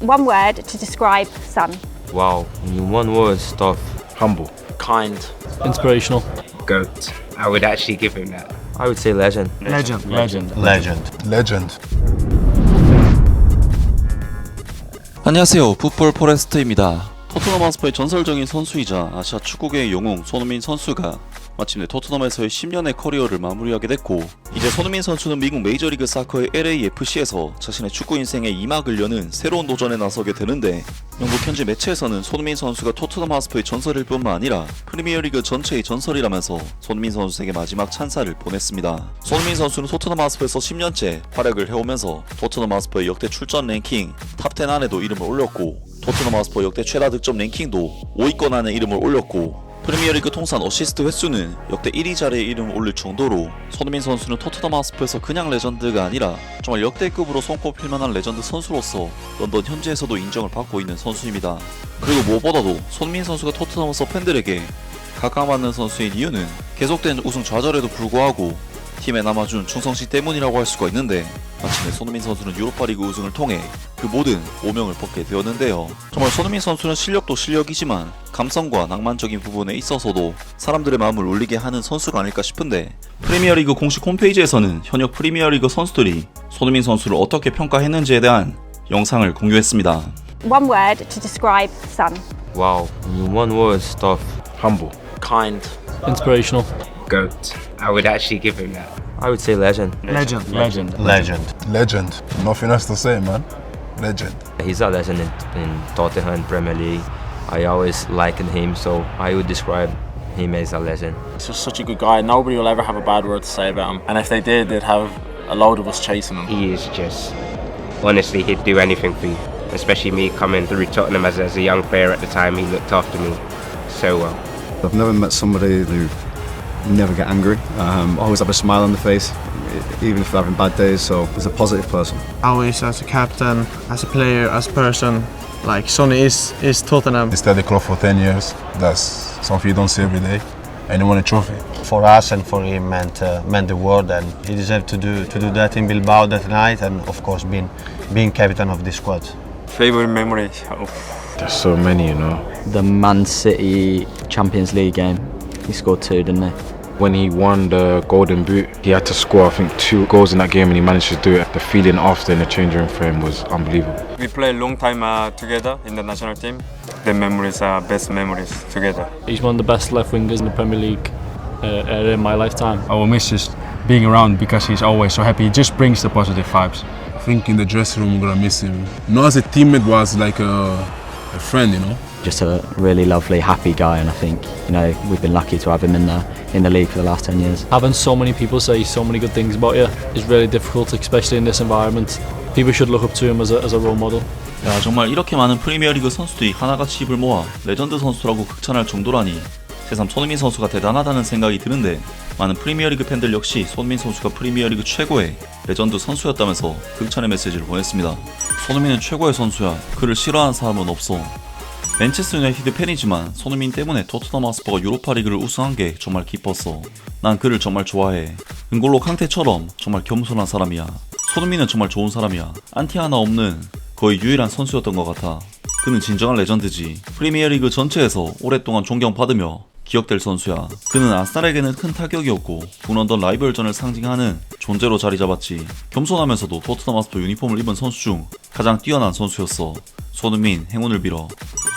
One word to describe Son. Wow, in one word, tough. Humble. Kind. Inspirational. GOAT. I would actually give him that. I would say legend. Legend. Legend. 안녕하세요. 풋볼 포레스트입니다. 토트넘 하스퍼의 전설적인 선수이자 아시아 축구계의 영웅 손흥민 선수가 마침내 토트넘에서의 10년의 커리어를 마무리하게 됐고, 이제 손흥민 선수는 미국 메이저리그 사커의 LAFC에서 자신의 축구 인생의 2막을 여는 새로운 도전에 나서게 되는데, 영국 현지 매체에서는 손흥민 선수가 토트넘 하스퍼의 전설일 뿐만 아니라 프리미어리그 전체의 전설이라면서 손흥민 선수에게 마지막 찬사를 보냈습니다. 손흥민 선수는 토트넘 하스퍼에서 10년째 활약을 해오면서 토트넘 하스퍼의 역대 출전 랭킹 탑10 안에도 이름을 올렸고, 토트넘 하스퍼 역대 최다 득점 랭킹도 5위권 안에 이름을 올렸고, 프리미어리그 통산 어시스트 횟수는 역대 1위 자리에 이름을 올릴 정도로 손흥민 선수는 토트넘 하스퍼에서 그냥 레전드가 아니라 정말 역대급으로 손꼽힐 만한 레전드 선수로서 런던 현지에서도 인정을 받고 있는 선수입니다. 그리고 무엇보다도 손흥민 선수가 토트넘에서 팬들에게 각광받는 선수인 이유는 계속된 우승 좌절에도 불구하고 팀에 남아준 충성심 때문이라고 할 수가 있는데, 마침내 손흥민 선수는 유로파리그 우승을 통해 그 모든 오명을 벗게 되었는데요. 정말 손흥민 선수는 실력도 실력이지만 감성과 낭만적인 부분에 있어서도 사람들의 마음을 울리게 하는 선수가 아닐까 싶은데, 프리미어리그 공식 홈페이지에서는 현역 프리미어리그 선수들이 손흥민 선수를 어떻게 평가했는지에 대한 영상을 공유했습니다. One word to describe Son. Wow, in one word, tough. Humble. Kind. Inspirational. GOAT. I would actually give him that. I would say legend. Legend. Legend. Nothing else to say, man. Legend. He's a legend in Tottenham Premier League. I always liked him, so I would describe him as a legend. He's just such a good guy. Nobody will ever have a bad word to say about him. And if they did, they'd have a load of us chasing him. He is just, honestly, he'd do anything for you. Especially me coming through Tottenham as a young player at the time, he looked after me so well. I've never met somebody who never get angry. Always have a smile on the face, even if they're having bad days. So he's a positive person. Always as a captain, as a player, as a person. Like Sonny is Tottenham. He stayed at the club for 10 years. That's something you don't see every day. And he won a trophy. For us and for him meant the world, and he deserved to do that in Bilbao that night, and of course being captain of this squad. Favorite memory? There's so many, you know. The Man City Champions League game, he scored 2, didn't he? When he won the Golden Boot, he had to score, I think, 2 goals in that game, and he managed to do it. The feeling after in the changing room for him was unbelievable. We played a long time together in the national team. The memories are best memories together. He's one of the best left wingers in the Premier League in my lifetime. I will miss just being around because he's always so happy. He just brings the positive vibes. I think in the dressing room, I'm gonna miss him. Not as a teammate, but as like a friend, you know. Just a really lovely, happy guy, and I think, you know, we've been lucky to have him in the league for the last 10 years. Having so many people say so many good things about you is really difficult, especially in this environment. People should look up to him as a role model. 야, 정말 이렇게 많은 프리미어리그 선수들이 하나같이 입을 모아 레전드 선수라고 극찬할 정도라니 새삼 손흥민 선수가 대단하다는 생각이 드는데, 많은 프리미어리그 팬들 역시 손흥민 선수가 프리미어리그 최고의 레전드 선수였다면서 극찬의 메시지를 보냈습니다. 손흥민은 최고의 선수야. 그를 싫어하는 사람은 없어. 맨체스터 유나이티드 팬이지만 손흥민 때문에 토트넘 하스퍼가 유로파리그를 우승한 게 정말 기뻤어. 난 그를 정말 좋아해. 은골로 캉테처럼 정말 겸손한 사람이야. 손흥민은 정말 좋은 사람이야. 안티 하나 없는 거의 유일한 선수였던 것 같아. 그는 진정한 레전드지. 프리미어리그 전체에서 오랫동안 존경받으며 기억될 선수야. 그는 아스날에게는 큰 타격이었고 북런던 라이벌전을 상징하는 존재로 자리 잡았지. 겸손하면서도 토트넘 하스퍼 유니폼을 입은 선수 중 가장 뛰어난 선수였어. 손흥민, 행운을 빌어.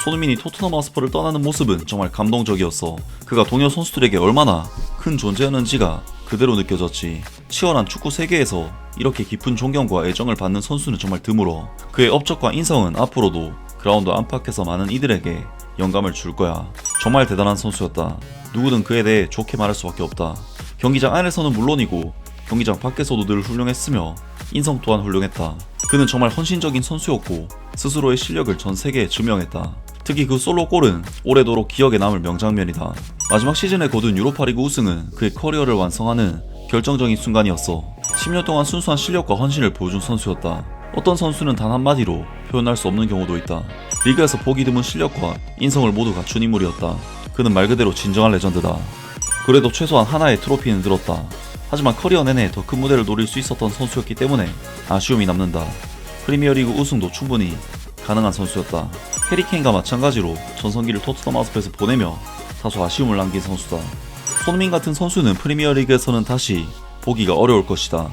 손흥민이 토트넘 하스퍼를 떠나는 모습은 정말 감동적이었어. 그가 동료 선수들에게 얼마나 큰 존재였는지가 그대로 느껴졌지. 치열한 축구 세계에서 이렇게 깊은 존경과 애정을 받는 선수는 정말 드물어. 그의 업적과 인성은 앞으로도 그라운드 안팎에서 많은 이들에게 영감을 줄 거야. 정말 대단한 선수였다. 누구든 그에 대해 좋게 말할 수밖에 없다. 경기장 안에서는 물론이고 경기장 밖에서도 늘 훌륭했으며 인성 또한 훌륭했다. 그는 정말 헌신적인 선수였고 스스로의 실력을 전 세계에 증명했다. 특히 그 솔로골은 오래도록 기억에 남을 명장면이다. 마지막 시즌에 거둔 유로파리그 우승은 그의 커리어를 완성하는 결정적인 순간이었어. 10년 동안 순수한 실력과 헌신을 보여준 선수였다. 어떤 선수는 단 한마디로 표현할 수 없는 경우도 있다. 리그에서 보기 드문 실력과 인성을 모두 갖춘 인물이었다. 그는 말 그대로 진정한 레전드다. 그래도 최소한 하나의 트로피는 들었다. 하지만 커리어 내내 더 큰 무대를 노릴 수 있었던 선수였기 때문에 아쉬움이 남는다. 프리미어리그 우승도 충분히 가능한 선수였다. 해리 케인과 마찬가지로 전성기를 토트넘 하스퍼에서 보내며 다소 아쉬움을 남긴 선수다. 손흥민 같은 선수는 프리미어리그에서는 다시 보기가 어려울 것이다.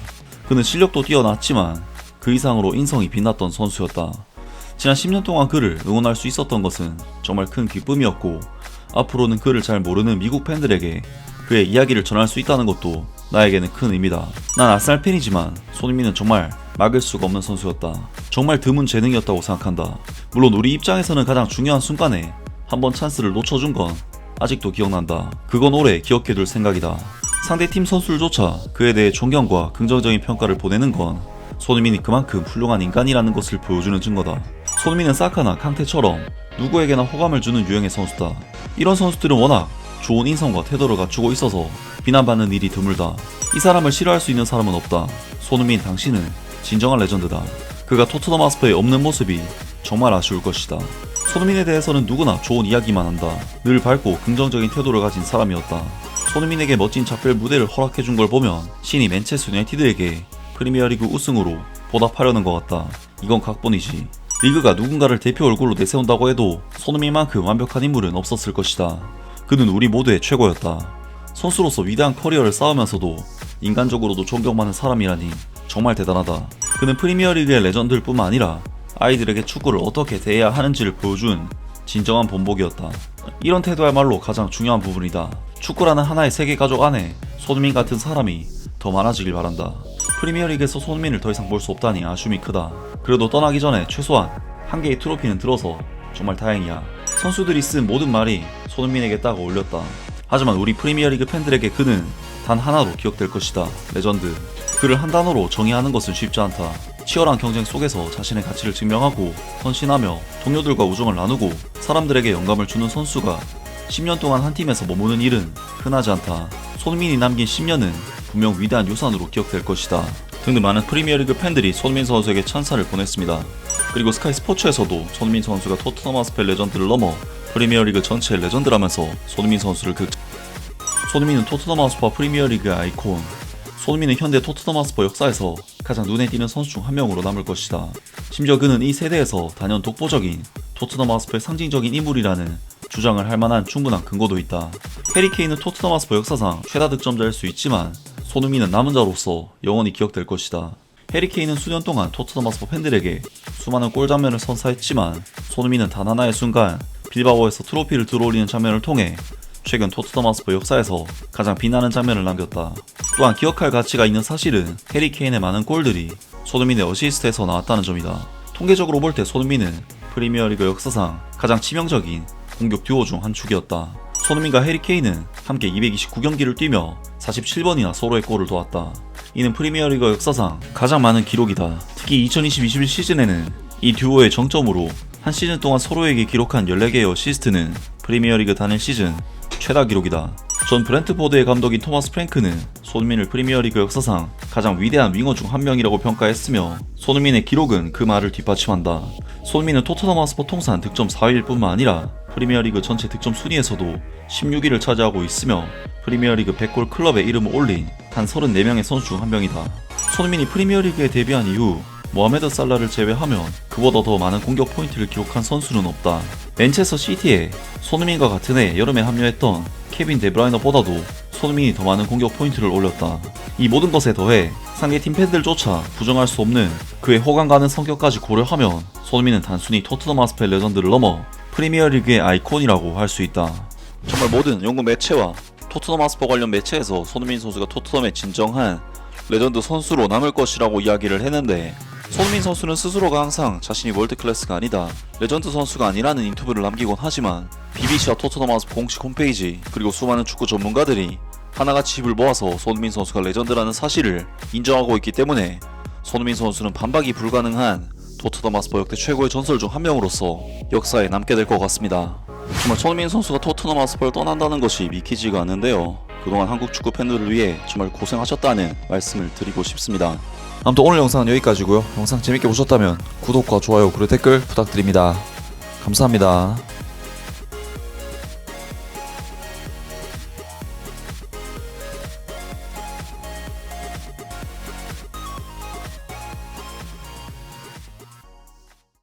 그는 실력도 뛰어났지만 그 이상으로 인성이 빛났던 선수였다. 지난 10년 동안 그를 응원할 수 있었던 것은 정말 큰 기쁨이었고, 앞으로는 그를 잘 모르는 미국 팬들에게 그의 이야기를 전할 수 있다는 것도 나에게는 큰 의미다. 난 아스날 팬이지만 손흥민은 정말 막을 수가 없는 선수였다. 정말 드문 재능이었다고 생각한다. 물론 우리 입장에서는 가장 중요한 순간에 한번 찬스를 놓쳐준 건 아직도 기억난다. 그건 오래 기억해둘 생각이다. 상대팀 선수들조차 그에 대해 존경과 긍정적인 평가를 보내는 건 손흥민이 그만큼 훌륭한 인간이라는 것을 보여주는 증거다. 손흥민은 사카나 캉테처럼 누구에게나 호감을 주는 유형의 선수다. 이런 선수들은 워낙 좋은 인성과 태도를 갖추고 있어서 비난받는 일이 드물다. 이 사람을 싫어할 수 있는 사람은 없다. 손흥민, 당신은 진정한 레전드다. 그가 토트넘 하스퍼에 없는 모습이 정말 아쉬울 것이다. 손흥민에 대해서는 누구나 좋은 이야기만 한다. 늘 밝고 긍정적인 태도를 가진 사람이었다. 손흥민에게 멋진 작별 무대를 허락해준 걸 보면 신이 맨체스터 유나이티드에게 프리미어리그 우승으로 보답하려는 것 같다. 이건 각본이지. 리그가 누군가를 대표 얼굴로 내세운다고 해도 손흥민만큼 완벽한 인물은 없었을 것이다. 그는 우리 모두의 최고였다. 선수로서 위대한 커리어를 쌓으면서도 인간적으로도 존경받는 사람이라니 정말 대단하다. 그는 프리미어리그의 레전드일 뿐만 아니라 아이들에게 축구를 어떻게 대해야 하는지를 보여준 진정한 본보기였다. 이런 태도야말로 가장 중요한 부분이다. 축구라는 하나의 세계 가족 안에 손흥민 같은 사람이 더 많아지길 바란다. 프리미어리그에서 손흥민을 더 이상 볼 수 없다니 아쉬움이 크다. 그래도 떠나기 전에 최소한 한 개의 트로피는 들어서 정말 다행이야. 선수들이 쓴 모든 말이 손흥민에게 딱 어울렸다. 하지만 우리 프리미어리그 팬들에게 그는 단 하나로 기억될 것이다. 레전드. 그를 한 단어로 정의하는 것은 쉽지 않다. 치열한 경쟁 속에서 자신의 가치를 증명하고 헌신하며 동료들과 우정을 나누고 사람들에게 영감을 주는 선수가 10년 동안 한 팀에서 머무는 일은 흔하지 않다. 손흥민이 남긴 10년은 분명 위대한 유산으로 기억될 것이다. 등등 많은 프리미어리그 팬들이 손흥민 선수에게 찬사를 보냈습니다. 그리고 스카이 스포츠에서도 손흥민 선수가 토트넘 하스퍼 레전드를 넘어 프리미어리그 전체의 레전드라면서 손흥민 선수를 손흥민은 토트넘 하스퍼 프리미어리그의 아이콘. 손흥민은 현대 토트넘 하스퍼 역사에서 가장 눈에 띄는 선수 중 한 명으로 남을 것이다. 심지어 그는 이 세대에서 단연 독보적인 토트넘 하스퍼의 상징적인 인물이라는 주장을 할 만한 충분한 근거도 있다. 해리 케인은 토트넘 하스퍼 역사상 최다 득점자일 수 있지만 손흥민은 남은 자로서 영원히 기억될 것이다. 해리 케인은 수년 동안 토트넘 하스퍼 팬들에게 수많은 골 장면을 선사했지만 손흥민은 단 하나의 순간 빌바오에서 트로피를 들어올리는 장면을 통해 최근 토트넘 하스퍼 역사에서 가장 빛나는 장면을 남겼다. 또한 기억할 가치가 있는 사실은 해리 케인의 많은 골들이 손흥민의 어시스트에서 나왔다는 점이다. 통계적으로 볼 때 손흥민은 프리미어리그 역사상 가장 치명적인 공격 듀오 중 한 축이었다. 손흥민과 해리 케인은 함께 229경기를 뛰며 47번이나 서로의 골을 도왔다. 이는 프리미어리그 역사상 가장 많은 기록이다. 특히 2020-21 시즌에는 이 듀오의 정점으로 한 시즌 동안 서로에게 기록한 14개의 어시스트는 프리미어리그 단일 시즌 최다 기록이다. 전 브렌트포드의 감독인 토마스 프랭크는 손흥민을 프리미어리그 역사상 가장 위대한 윙어 중 한 명이라고 평가했으며 손흥민의 기록은 그 말을 뒷받침한다. 손흥민은 토트넘 하스퍼 통산 득점 4위일 뿐만 아니라 프리미어리그 전체 득점 순위에서도 16위를 차지하고 있으며 프리미어리그 100골 클럽에 이름을 올린 단 34명의 선수 중 한 명이다. 손흥민이 프리미어리그에 데뷔한 이후 모하메드 살라를 제외하면 그보다 더 많은 공격 포인트를 기록한 선수는 없다. 맨체스터 시티에 손흥민과 같은 해 여름에 합류했던 케빈 데브라이너보다도 손흥민이 더 많은 공격 포인트를 올렸다. 이 모든 것에 더해 상대팀 팬들조차 부정할 수 없는 그의 호감 가는 성격까지 고려하면 손흥민은 단순히 토트넘 하스퍼의 레전드를 넘어 프리미어리그의 아이콘이라고 할 수 있다. 정말 모든 영국 매체와 토트넘 하스퍼 관련 매체에서 손흥민 선수가 토트넘의 진정한 레전드 선수로 남을 것이라고 이야기를 했는데 손흥민 선수는 스스로가 항상 자신이 월드클래스가 아니다, 레전드 선수가 아니라는 인터뷰를 남기곤 하지만 BBC와 토트넘 하스퍼 공식 홈페이지 그리고 수많은 축구 전문가들이 하나같이 힘을 모아서 손흥민 선수가 레전드라는 사실을 인정하고 있기 때문에 손흥민 선수는 반박이 불가능한 토트넘 하스퍼 역대 최고의 전설 중 한 명으로서 역사에 남게 될 것 같습니다. 정말 손흥민 선수가 토트넘 하스퍼를 떠난다는 것이 믿기지가 않는데요. 그동안 한국 축구 팬들을 위해 정말 고생하셨다는 말씀을 드리고 싶습니다. 아무튼 오늘 영상은 여기까지고요. 영상 재밌게 보셨다면 구독과 좋아요 그리고 댓글 부탁드립니다. 감사합니다.